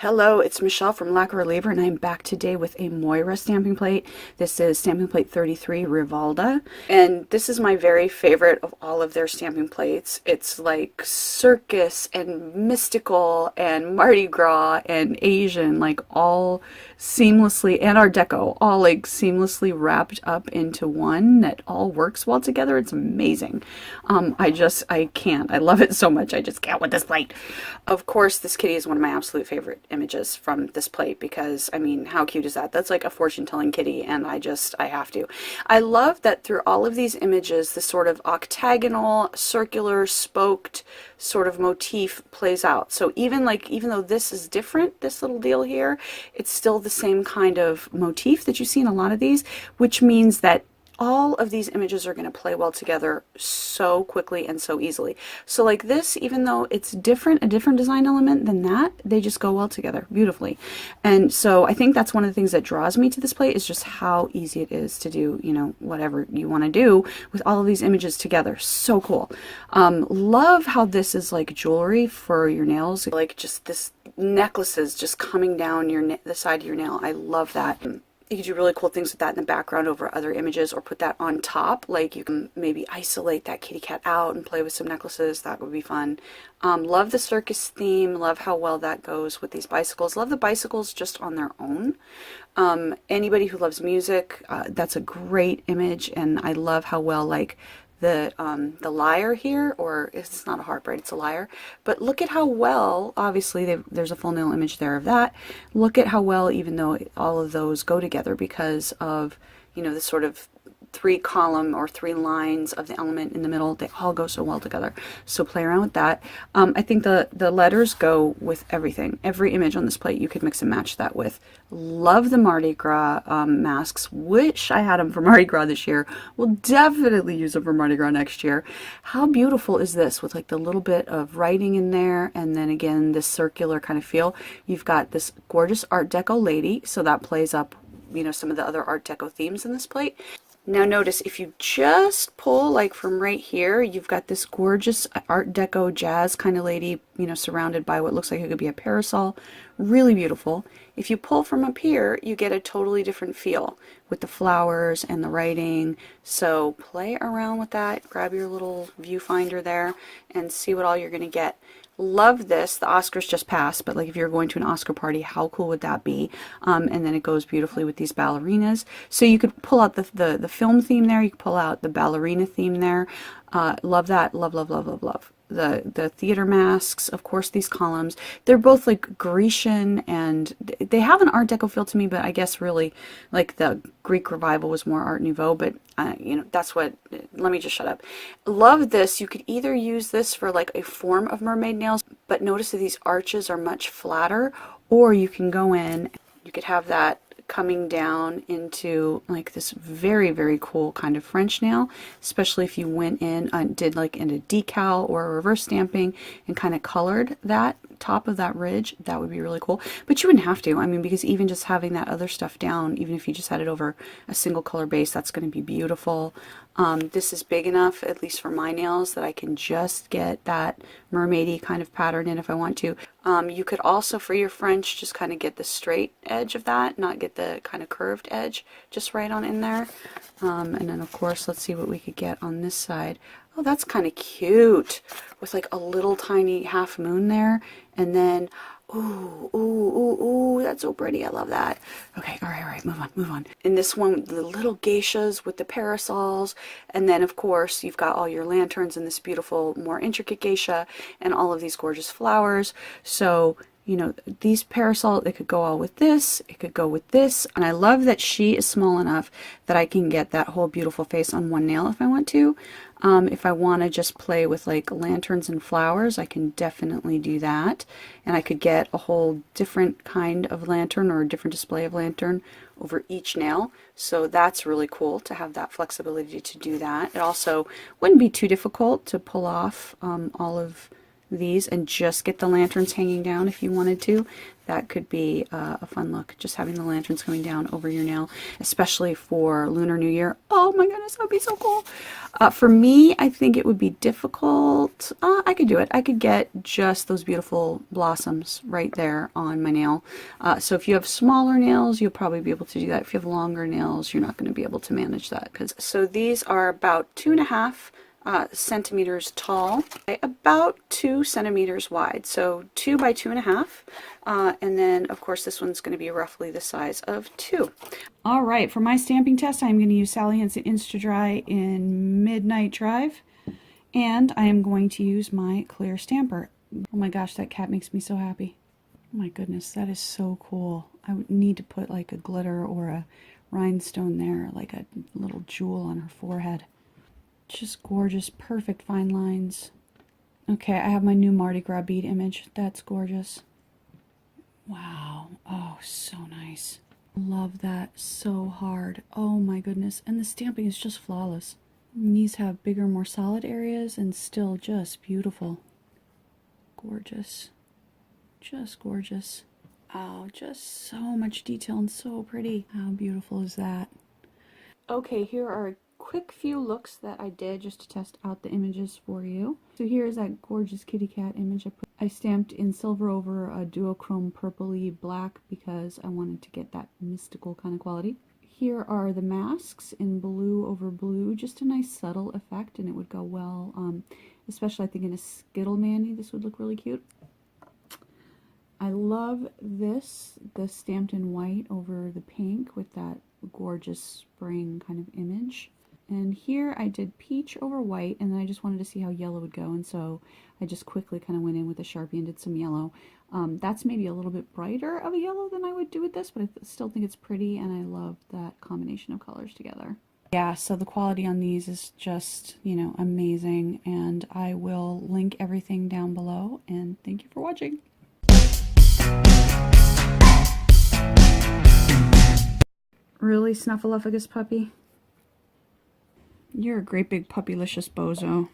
Hello, it's Michelle from Lacquer Reliever, and I'm back today with a Moyra stamping plate. This is stamping plate 33, Rivalda, and this is my very favorite of all of their stamping plates. It's like circus and mystical and Mardi Gras and Asian, like all seamlessly, and Art Deco, all like seamlessly wrapped up into one that all works well together. It's amazing. I can't. I love it so much. I just can't with this plate. Of course, this kitty is one of my absolute favorite images from this plate because, I mean, how cute is that? That's like a fortune-telling kitty, and I have to. I love that through all of these images, this sort of octagonal, circular, spoked sort of motif plays out. So even though this is different, this little deal here, it's still the same kind of motif that you see in a lot of these, which means that all of these images are going to play well together so quickly and so easily. So like this, even though it's different, a different design element than that, they just go well together beautifully. And so I think that's one of the things that draws me to this plate, is just how easy it is to do, you know, whatever you want to do with all of these images together. So cool. Love how this is like jewelry for your nails, like just this necklaces just coming down the side of your nail. I love that. You can do really cool things with that in the background over other images, or put that on top. Like you can maybe isolate that kitty cat out and play with some necklaces. That would be fun. Love the circus theme. Love how well that goes with these bicycles. Love the bicycles just on their own. Anybody who loves music, that's a great image, and I love how well like the lyre here, or it's not a harp, right? It's a lyre. But look at how well, obviously there's a full nail image there of that. Look at how well, even though all of those go together because of, you know, this sort of three column or three lines of the element in the middle, they all go so well together. So play around with that. I think the letters go with everything. Every image on this plate you could mix and match that with. Love the Mardi Gras masks. Wish I had them for Mardi Gras this year. We'll definitely use them for Mardi Gras next year. How beautiful is this with like the little bit of writing in there, and then again this circular kind of feel. You've got this gorgeous Art Deco lady, so that plays up, you know, some of the other Art Deco themes in this plate. Now notice if you just pull like from right here, you've got this gorgeous Art Deco jazz kind of lady, you know, surrounded by what looks like it could be a parasol. Really beautiful. If you pull from up here, you get a totally different feel with the flowers and the writing. So play around with that. Grab your little viewfinder there and see what all you're going to get. Love this. The Oscars just passed, but like if you're going to an Oscar party, how cool would that be? And then it goes beautifully with these ballerinas. So you could pull out the film theme there. You could pull out the ballerina theme there. Love that. Love, love, love, love, love. The theater masks, of course, these columns, they're both like Grecian, and they have an Art Deco feel to me, but I guess really like the Greek revival was more Art Nouveau, but you know, that's what, let me just shut up. Love this. You could either use this for like a form of mermaid nails, but notice that these arches are much flatter, or you can go in, you could have that coming down into like this very, very cool kind of French nail, especially if you went in and did like in a decal or a reverse stamping and kind of colored that top of that ridge. That would be really cool, but you wouldn't have to. I mean, because even just having that other stuff down, even if you just had it over a single color base, that's going to be beautiful. This is big enough, at least for my nails, that I can just get that mermaidy kind of pattern in if I want to. You could also, for your French, just kind of get the straight edge of that, not get the kind of curved edge, just right on in there. And then of course, let's see what we could get on this side. Oh, that's kind of cute with like a little tiny half moon there. And then, ooh, ooh, ooh, ooh, that's so pretty. I love that. Okay, all right, move on, move on. In this one, the little geishas with the parasols. And then, of course, you've got all your lanterns and this beautiful, more intricate geisha and all of these gorgeous flowers. So, you know, these parasol, it could go all with this, it could go with this. And I love that she is small enough that I can get that whole beautiful face on one nail if I want to. If I want to just play with like lanterns and flowers, I can definitely do that. And I could get a whole different kind of lantern or a different display of lantern over each nail. So that's really cool to have that flexibility to do that. It also wouldn't be too difficult to pull off all of these and just get the lanterns hanging down if you wanted to. That could be a fun look, just having the lanterns coming down over your nail, especially for Lunar New Year. Oh my goodness, that would be so cool. For me, I think it would be difficult. I could do it. I could get just those beautiful blossoms right there on my nail. So if you have smaller nails, you'll probably be able to do that. If you have longer nails, you're not going to be able to manage that. So these are about 2.5 centimeters tall, about 2 centimeters wide, so 2 by 2.5, and then of course this one's going to be roughly the size of 2. All right, for my stamping test, I'm going to use Sally Hansen Insta-Dry in Midnight Drive, and I am going to use my clear stamper. Oh my gosh, that cat makes me so happy. Oh my goodness, that is so cool. I would need to put like a glitter or a rhinestone there, like a little jewel on her forehead. Just gorgeous, perfect fine lines. Okay, I have my new Mardi Gras bead image. That's gorgeous. Wow. Oh, so nice. Love that so hard. Oh my goodness. And the stamping is just flawless. These have bigger, more solid areas and still just beautiful. Gorgeous. Just gorgeous. Oh, just so much detail and so pretty. How beautiful is that? Okay, here are quick few looks that I did just to test out the images for you. So here is that gorgeous kitty cat image I stamped in silver over a duochrome purpley black because I wanted to get that mystical kind of quality. Here are the masks in blue over blue, just a nice subtle effect, and it would go well, especially I think in a Skittle Manny, this would look really cute. I love this, the stamped in white over the pink with that gorgeous spring kind of image. And here I did peach over white, and then I just wanted to see how yellow would go, and so I just quickly kind of went in with a Sharpie and did some yellow. That's maybe a little bit brighter of a yellow than I would do with this, but I still think it's pretty, and I love that combination of colors together. Yeah, so the quality on these is just, you know, amazing, and I will link everything down below, and thank you for watching. Really, Snuffleupagus puppy? You're a great big puppylicious bozo.